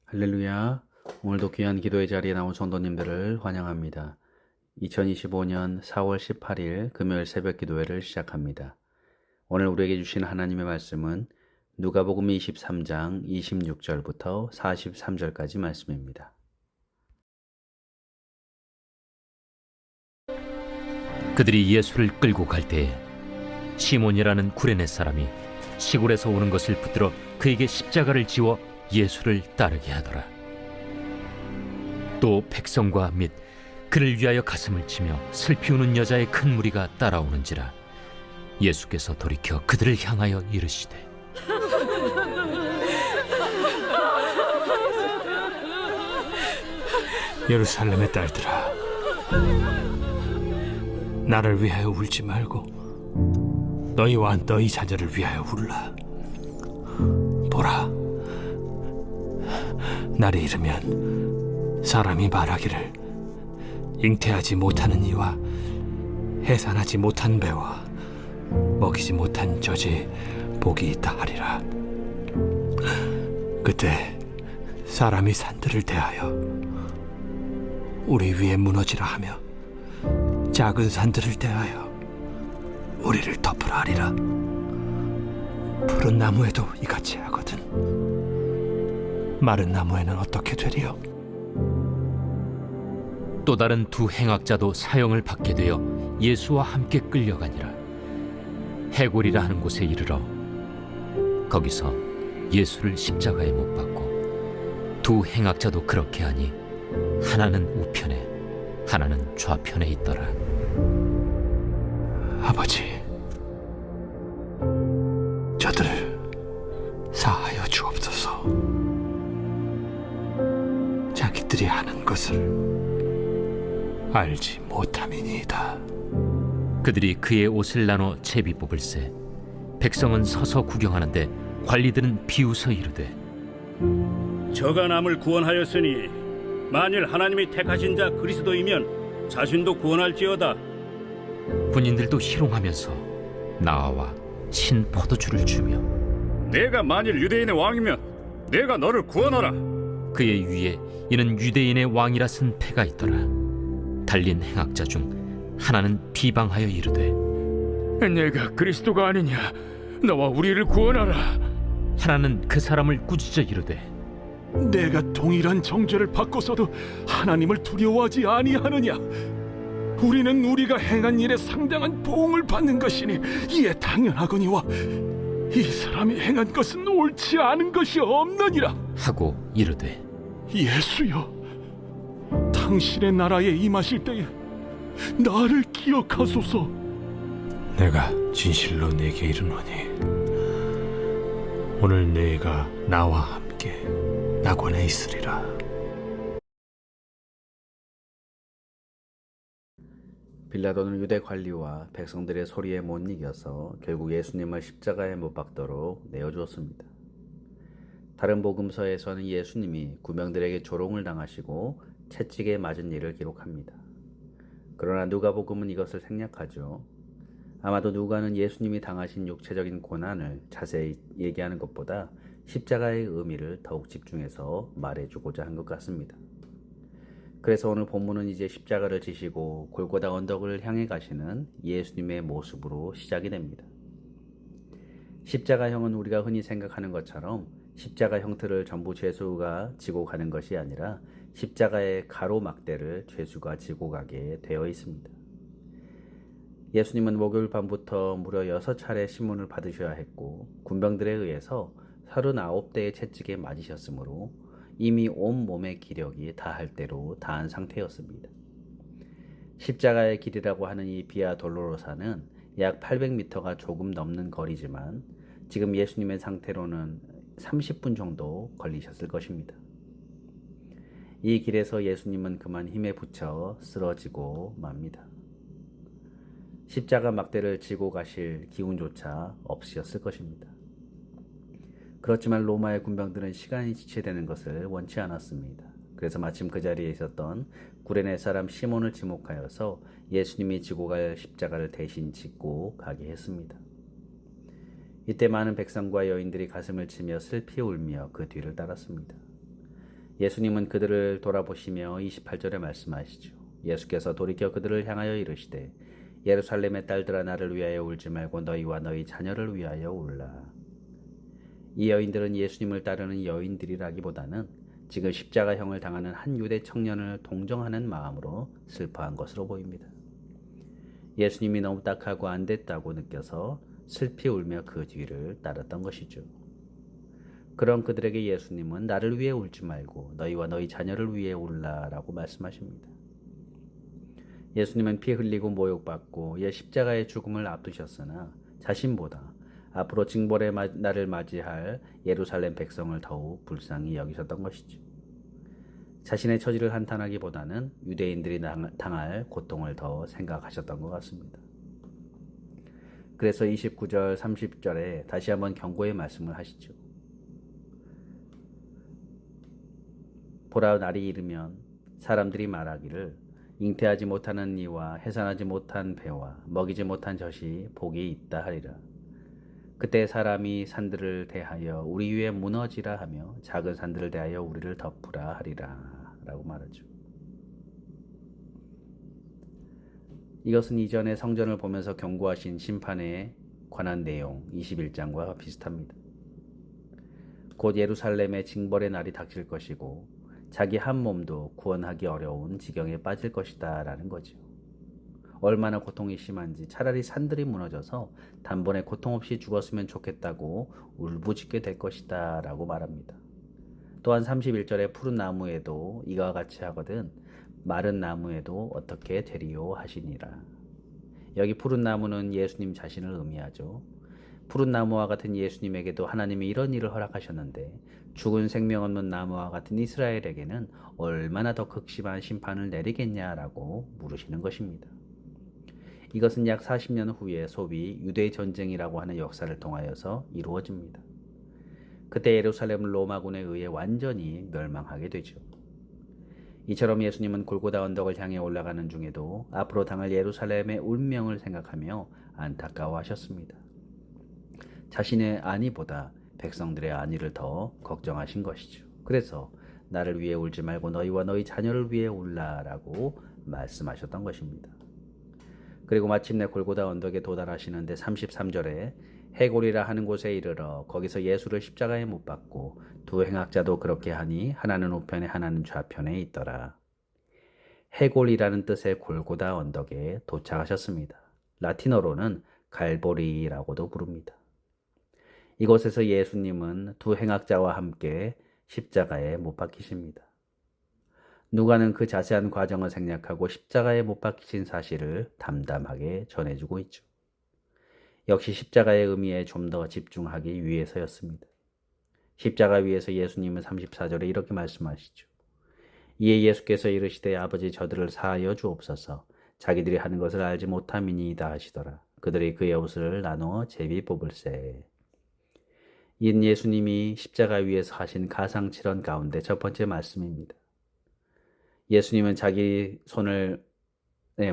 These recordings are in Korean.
할렐루야. 오늘도 귀한 기도의 자리에 나온 성도님들을 환영합니다. 2025년 4월 18일 금요일 새벽 기도회를 시작합니다. 오늘 우리에게 주신 하나님의 말씀은 누가복음 23장 26절부터 43절까지 말씀입니다. 그들이 예수를 끌고 갈 때에 시몬이라는 구레네 사람이 시골에서 오는 것을 붙들어 그에게 십자가를 지워 예수를 따르게 하더라. 또 백성과 및 그를 위하여 가슴을 치며 슬피 우는 여자의 큰 무리가 따라오는지라. 예수께서 돌이켜 그들을 향하여 이르시되 예루살렘의 딸들아, 나를 위하여 울지 말고 너희와 너희 자녀를 위하여 울라. 보라, 날이 이르면 사람이 말하기를 잉태하지 못하는 이와 해산하지 못한 배와 먹이지 못한 젖이 복이 있다 하리라. 그때 사람이 산들을 대하여 우리 위에 무너지라 하며 작은 산들을 대하여 우리를 덮으라 하리라. 푸른 나무에도 이같이 하거든 마른 나무에는 어떻게 되리요? 또 다른 두 행악자도 사형을 받게 되어 예수와 함께 끌려가니라. 해골이라 하는 곳에 이르러 거기서 예수를 십자가에 못 박고 두 행악자도 그렇게 하니 하나는 우편에 하나는 좌편에 있더라. 아버지, 저들을 사하여 주옵소서. 자기들이 하는 것을 알지 못함이니이다. 그들이 그의 옷을 나눠 제비 뽑을세. 백성은 서서 구경하는데 관리들은 비웃어 이르되 저가 남을 구원하였으니 만일 하나님이 택하신 자 그리스도이면 자신도 구원할지어다. 군인들도 희롱하면서 나와 신 포도주를 주며 내가 만일 유대인의 왕이면 내가 너를 구원하라. 그의 위에 이는 유대인의 왕이라 쓴 패가 있더라. 달린 행악자 중 하나는 비방하여 이르되 내가 그리스도가 아니냐? 너와 우리를 구원하라. 하나는 그 사람을 꾸짖어 이르되 내가 동일한 정죄를 받고서도 하나님을 두려워하지 아니하느냐? 우리는 우리가 행한 일에 상당한 보응을 받는 것이니 이에 당연하거니와 이 사람이 행한 것은 옳지 않은 것이 없느니라. 하고 이르되 예수여, 당신의 나라에 임하실 때에 나를 기억하소서. 내가 진실로 네게 이르노니 오늘 네가 나와 함께 낙원에 있으리라. 빌라도는 유대 관리와 백성들의 소리에 못 이겨서 결국 예수님을 십자가에 못 박도록 내어주었습니다. 다른 복음서에서는 예수님이 구명들에게 조롱을 당하시고 채찍에 맞은 일을 기록합니다. 그러나 누가복음은 이것을 생략하죠. 아마도 누가는 예수님이 당하신 육체적인 고난을 자세히 얘기하는 것보다 십자가의 의미를 더욱 집중해서 말해주고자 한 것 같습니다. 그래서 오늘 본문은 이제 십자가를 지시고 골고다 언덕을 향해 가시는 예수님의 모습으로 시작이 됩니다. 십자가형은 우리가 흔히 생각하는 것처럼 십자가 형태를 전부 죄수가 지고 가는 것이 아니라 십자가의 가로막대를 죄수가 지고 가게 되어 있습니다. 예수님은 목요일 밤부터 무려 6차례 신문을 받으셔야 했고 군병들에 의해서 39대의 채찍에 맞으셨으므로 이미 온 몸의 기력이 다할 대로 다한 상태였습니다. 십자가의 길이라고 하는 이 비아 돌로로사는 약 800m가 조금 넘는 거리지만 지금 예수님의 상태로는 30분 정도 걸리셨을 것입니다. 이 길에서 예수님은 그만 힘에 부쳐 쓰러지고 맙니다. 십자가 막대를 지고 가실 기운조차 없으셨을 것입니다. 그렇지만 로마의 군병들은 시간이 지체되는 것을 원치 않았습니다. 그래서 마침 그 자리에 있었던 구레네 사람 시몬을 지목하여서 예수님이 지고 갈 십자가를 대신 짓고 가게 했습니다. 이때 많은 백성과 여인들이 가슴을 치며 슬피 울며 그 뒤를 따랐습니다. 예수님은 그들을 돌아보시며 28절에 말씀하시죠. 예수께서 돌이켜 그들을 향하여 이르시되 예루살렘의 딸들아 나를 위하여 울지 말고 너희와 너희 자녀를 위하여 울라. 이 여인들은 예수님을 따르는 여인들이라기보다는 지금 십자가형을 당하는 한 유대 청년을 동정하는 마음으로 슬퍼한 것으로 보입니다. 예수님이 너무 딱하고 안 됐다고 느껴서 슬피 울며 그 뒤를 따랐던 것이죠. 그런 그들에게 예수님은 나를 위해 울지 말고 너희와 너희 자녀를 위해 울라라고 말씀하십니다. 예수님은 피 흘리고 모욕받고 십자가의 죽음을 앞두셨으나 자신보다 앞으로 징벌의 날을 맞이할 예루살렘 백성을 더욱 불쌍히 여기셨던 것이죠. 자신의 처지를 한탄하기보다는 유대인들이 당할 고통을 더 생각하셨던 것 같습니다. 그래서 29절, 30절에 다시 한번 경고의 말씀을 하시죠. 보라, 날이 이르면 사람들이 말하기를 잉태하지 못하는 이와 해산하지 못한 배와 먹이지 못한 젖이 복이 있다 하리라. 그때 사람이 산들을 대하여 우리 위에 무너지라 하며 작은 산들을 대하여 우리를 덮으라 하리라 라고 말하죠. 이것은 이전에 성전을 보면서 경고하신 심판에 관한 내용 21장과 비슷합니다. 곧 예루살렘의 징벌의 날이 닥칠 것이고 자기 한 몸도 구원하기 어려운 지경에 빠질 것이다 라는 거죠. 얼마나 고통이 심한지 차라리 산들이 무너져서 단번에 고통 없이 죽었으면 좋겠다고 울부짖게 될 것이다 라고 말합니다. 또한 31절에 푸른 나무에도 이와 같이 하거든 마른 나무에도 어떻게 되리요 하시니라. 여기 푸른 나무는 예수님 자신을 의미하죠. 푸른 나무와 같은 예수님에게도 하나님이 이런 일을 허락하셨는데 죽은 생명 없는 나무와 같은 이스라엘에게는 얼마나 더 극심한 심판을 내리겠냐라고 물으시는 것입니다. 이것은 약 40년 후에 소위 유대 전쟁이라고 하는 역사를 통하여서 이루어집니다. 그때 예루살렘은 로마군에 의해 완전히 멸망하게 되죠. 이처럼 예수님은 골고다 언덕을 향해 올라가는 중에도 앞으로 당할 예루살렘의 운명을 생각하며 안타까워하셨습니다. 자신의 안위보다 백성들의 안위를 더 걱정하신 것이죠. 그래서 나를 위해 울지 말고 너희와 너희 자녀를 위해 울라라고 말씀하셨던 것입니다. 그리고 마침내 골고다 언덕에 도달하시는데 33절에 해골이라 하는 곳에 이르러 거기서 예수를 십자가에 못 박고 두 행악자도 그렇게 하니 하나는 우편에 하나는 좌편에 있더라. 해골이라는 뜻의 골고다 언덕에 도착하셨습니다. 라틴어로는 갈보리라고도 부릅니다. 이곳에서 예수님은 두 행악자와 함께 십자가에 못 박히십니다. 누가는 그 자세한 과정을 생략하고 십자가에 못 박히신 사실을 담담하게 전해주고 있죠. 역시 십자가의 의미에 좀 더 집중하기 위해서였습니다. 십자가 위에서 예수님은 34절에 이렇게 말씀하시죠. 이에 예수께서 이르시되 아버지 저들을 사하여 주옵소서 자기들이 하는 것을 알지 못함이니이다 하시더라. 그들이 그의 옷을 나누어 제비 뽑을세. 이는 예수님이 십자가 위에서 하신 가상칠언 가운데 첫 번째 말씀입니다. 예수님은 자기 손을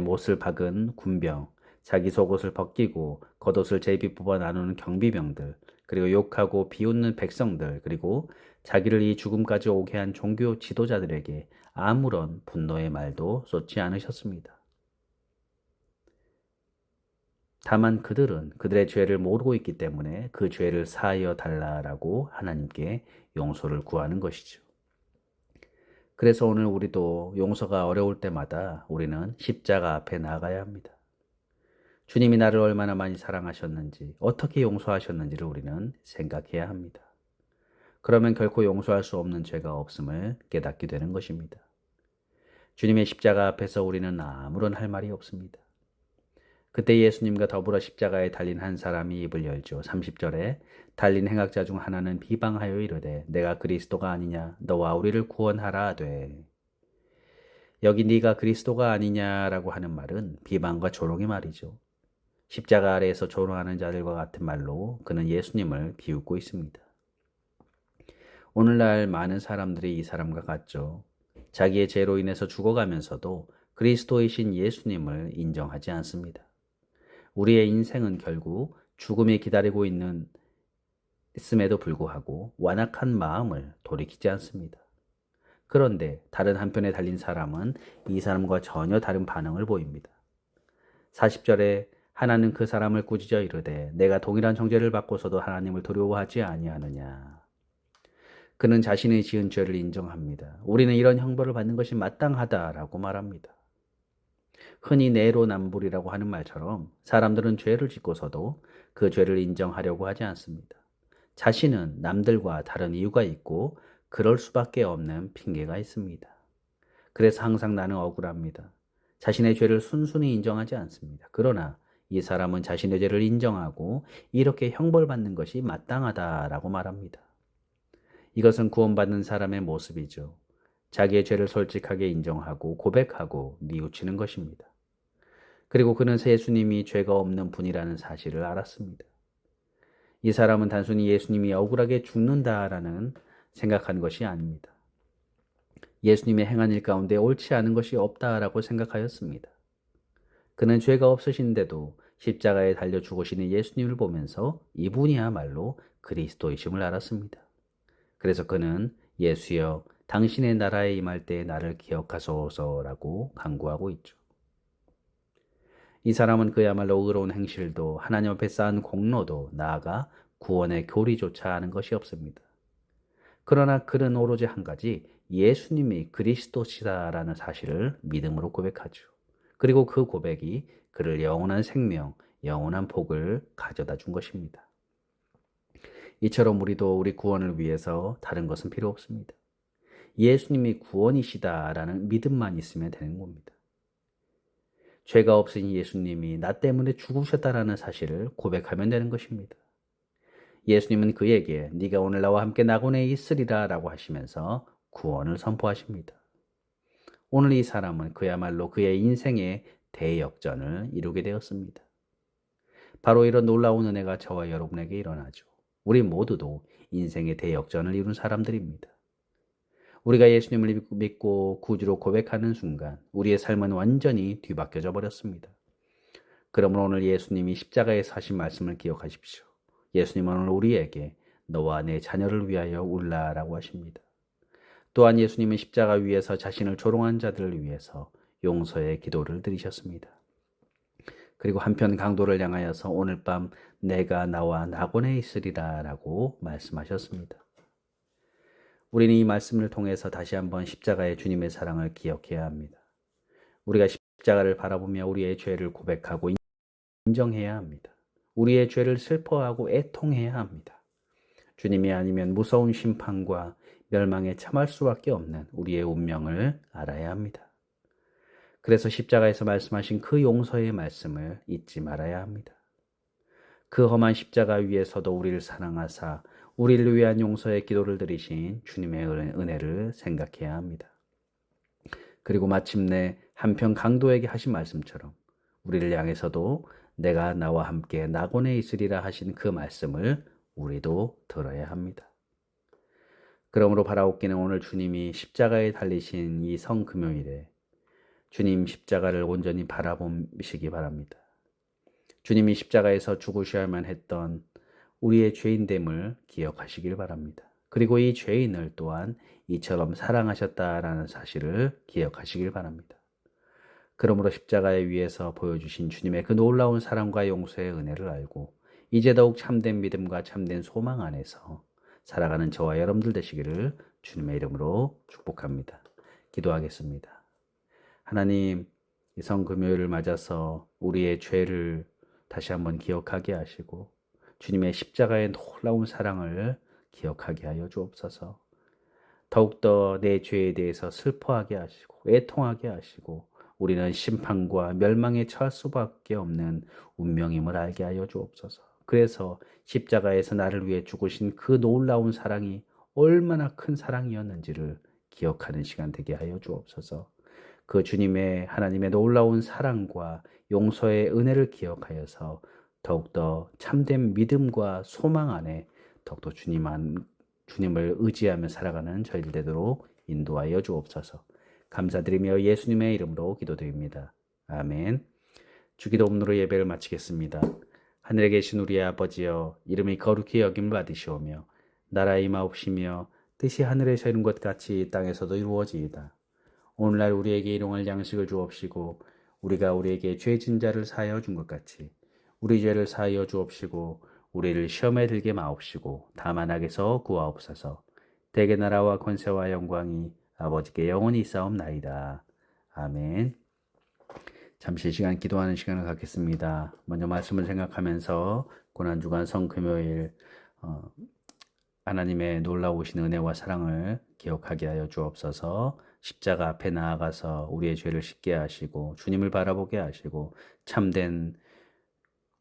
못을 박은 군병, 자기 속옷을 벗기고 겉옷을 제비 뽑아 나누는 경비병들, 그리고 욕하고 비웃는 백성들, 그리고 자기를 이 죽음까지 오게 한 종교 지도자들에게 아무런 분노의 말도 쏟지 않으셨습니다. 다만 그들은 그들의 죄를 모르고 있기 때문에 그 죄를 사하여 달라라고 하나님께 용서를 구하는 것이죠. 그래서 오늘 우리도 용서가 어려울 때마다 우리는 십자가 앞에 나가야 합니다. 주님이 나를 얼마나 많이 사랑하셨는지, 어떻게 용서하셨는지를 우리는 생각해야 합니다. 그러면 결코 용서할 수 없는 죄가 없음을 깨닫게 되는 것입니다. 주님의 십자가 앞에서 우리는 아무런 할 말이 없습니다. 그때 예수님과 더불어 십자가에 달린 한 사람이 입을 열죠. 30절에 달린 행악자 중 하나는 비방하여 이르되 내가 그리스도가 아니냐 너와 우리를 구원하라 하되. 여기 네가 그리스도가 아니냐라고 하는 말은 비방과 조롱의 말이죠. 십자가 아래에서 조롱하는 자들과 같은 말로 그는 예수님을 비웃고 있습니다. 오늘날 많은 사람들이 이 사람과 같죠. 자기의 죄로 인해서 죽어가면서도 그리스도이신 예수님을 인정하지 않습니다. 우리의 인생은 결국 죽음이 기다리고 있음에도 불구하고 완악한 마음을 돌이키지 않습니다. 그런데 다른 한편에 달린 사람은 이 사람과 전혀 다른 반응을 보입니다. 40절에 하나는 그 사람을 꾸짖어 이르되 내가 동일한 정죄를 받고서도 하나님을 두려워하지 아니하느냐. 그는 자신의 지은 죄를 인정합니다. 우리는 이런 형벌을 받는 것이 마땅하다라고 말합니다. 흔히 내로남불이라고 하는 말처럼 사람들은 죄를 짓고서도 그 죄를 인정하려고 하지 않습니다. 자신은 남들과 다른 이유가 있고 그럴 수밖에 없는 핑계가 있습니다. 그래서 항상 나는 억울합니다. 자신의 죄를 순순히 인정하지 않습니다. 그러나 이 사람은 자신의 죄를 인정하고 이렇게 형벌받는 것이 마땅하다라고 말합니다. 이것은 구원받는 사람의 모습이죠. 자기의 죄를 솔직하게 인정하고 고백하고 뉘우치는 것입니다. 그리고 그는 예수님이 죄가 없는 분이라는 사실을 알았습니다. 이 사람은 단순히 예수님이 억울하게 죽는다라는 생각한 것이 아닙니다. 예수님의 행한 일 가운데 옳지 않은 것이 없다라고 생각하였습니다. 그는 죄가 없으신데도 십자가에 달려 죽으시는 예수님을 보면서 이분이야말로 그리스도이심을 알았습니다. 그래서 그는 예수여 당신의 나라에 임할 때 나를 기억하소서라고 간구하고 있죠. 이 사람은 그야말로 의로운 행실도 하나님 앞에 쌓은 공로도 나아가 구원의 교리조차 아는 것이 없습니다. 그러나 그는 오로지 한 가지 예수님이 그리스도시다라는 사실을 믿음으로 고백하죠. 그리고 그 고백이 그를 영원한 생명, 영원한 복을 가져다 준 것입니다. 이처럼 우리도 우리 구원을 위해서 다른 것은 필요 없습니다. 예수님이 구원이시다라는 믿음만 있으면 되는 겁니다. 죄가 없으신 예수님이 나 때문에 죽으셨다라는 사실을 고백하면 되는 것입니다. 예수님은 그에게 네가 오늘 나와 함께 낙원에 있으리라 라고 하시면서 구원을 선포하십니다. 오늘 이 사람은 그야말로 그의 인생의 대역전을 이루게 되었습니다. 바로 이런 놀라운 은혜가 저와 여러분에게 일어나죠. 우리 모두도 인생의 대역전을 이룬 사람들입니다. 우리가 예수님을 믿고 구주로 고백하는 순간 우리의 삶은 완전히 뒤바뀌어져 버렸습니다. 그러므로 오늘 예수님이 십자가에서 하신 말씀을 기억하십시오. 예수님은 오늘 우리에게 너와 내 자녀를 위하여 울라라고 하십니다. 또한 예수님은 십자가 위에서 자신을 조롱한 자들을 위해서 용서의 기도를 드리셨습니다. 그리고 한편 강도를 향하여서 오늘 밤 내가 나와 낙원에 있으리라 라고 말씀하셨습니다. 우리는 이 말씀을 통해서 다시 한번 십자가의 주님의 사랑을 기억해야 합니다. 우리가 십자가를 바라보며 우리의 죄를 고백하고 인정해야 합니다. 우리의 죄를 슬퍼하고 애통해야 합니다. 주님이 아니면 무서운 심판과 멸망에 참할 수밖에 없는 우리의 운명을 알아야 합니다. 그래서 십자가에서 말씀하신 그 용서의 말씀을 잊지 말아야 합니다. 그 험한 십자가 위에서도 우리를 사랑하사 우리를 위한 용서의 기도를 드리신 주님의 은혜를 생각해야 합니다. 그리고 마침내 한편 강도에게 하신 말씀처럼 우리를 향해서도 내가 나와 함께 낙원에 있으리라 하신 그 말씀을 우리도 들어야 합니다. 그러므로 바라옵기는 오늘 주님이 십자가에 달리신 이 성금요일에 주님 십자가를 온전히 바라보시기 바랍니다. 주님이 십자가에서 죽으셔야만 했던 우리의 죄인됨을 기억하시길 바랍니다. 그리고 이 죄인을 또한 이처럼 사랑하셨다라는 사실을 기억하시길 바랍니다. 그러므로 십자가에 위에서 보여주신 주님의 그 놀라운 사랑과 용서의 은혜를 알고 이제 더욱 참된 믿음과 참된 소망 안에서 살아가는 저와 여러분들 되시기를 주님의 이름으로 축복합니다. 기도하겠습니다. 하나님, 이 성금요일을 맞아서 우리의 죄를 다시 한번 기억하게 하시고 주님의 십자가의 놀라운 사랑을 기억하게 하여 주옵소서. 더욱더 내 죄에 대해서 슬퍼하게 하시고 애통하게 하시고 우리는 심판과 멸망에 처할 수밖에 없는 운명임을 알게 하여 주옵소서. 그래서 십자가에서 나를 위해 죽으신 그 놀라운 사랑이 얼마나 큰 사랑이었는지를 기억하는 시간 되게 하여 주옵소서. 그 주님의 하나님의 놀라운 사랑과 용서의 은혜를 기억하여서 더욱더 참된 믿음과 소망 안에 더욱더 주님을 의지하며 살아가는 저희들 되도록 인도하여 주옵소서. 감사드리며 예수님의 이름으로 기도드립니다. 아멘. 주기도문으로 예배를 마치겠습니다. 하늘에 계신 우리 아버지여, 이름이 거룩히 여김을 받으시오며 나라의 임하옵시며 뜻이 하늘에서 이룬 것 같이 땅에서도 이루어지이다. 오늘날 우리에게 일용할 양식을 주옵시고 우리가 우리에게 죄진 자를 사하여 준 것 같이 우리 죄를 사하여 주옵시고 우리를 시험에 들게 마옵시고 다만 악에서 구하옵소서. 대개 나라와 권세와 영광이 아버지께 영원히 있사옵나이다. 아멘. 잠시 시간 기도하는 시간을 갖겠습니다. 먼저 말씀을 생각하면서 고난주간 성금요일 하나님의 놀라우신 은혜와 사랑을 기억하게 하여 주옵소서. 십자가 앞에 나아가서 우리의 죄를 씻게 하시고 주님을 바라보게 하시고 참된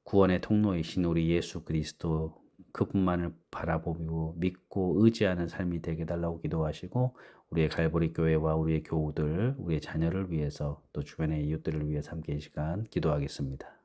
구원의 통로이신 우리 예수 그리스도 그분만을 바라보고 믿고 의지하는 삶이 되게 달라고 기도하시고 우리의 갈보리 교회와 우리의 교우들, 우리의 자녀를 위해서 또 주변의 이웃들을 위해서 함께 이 시간 기도하겠습니다.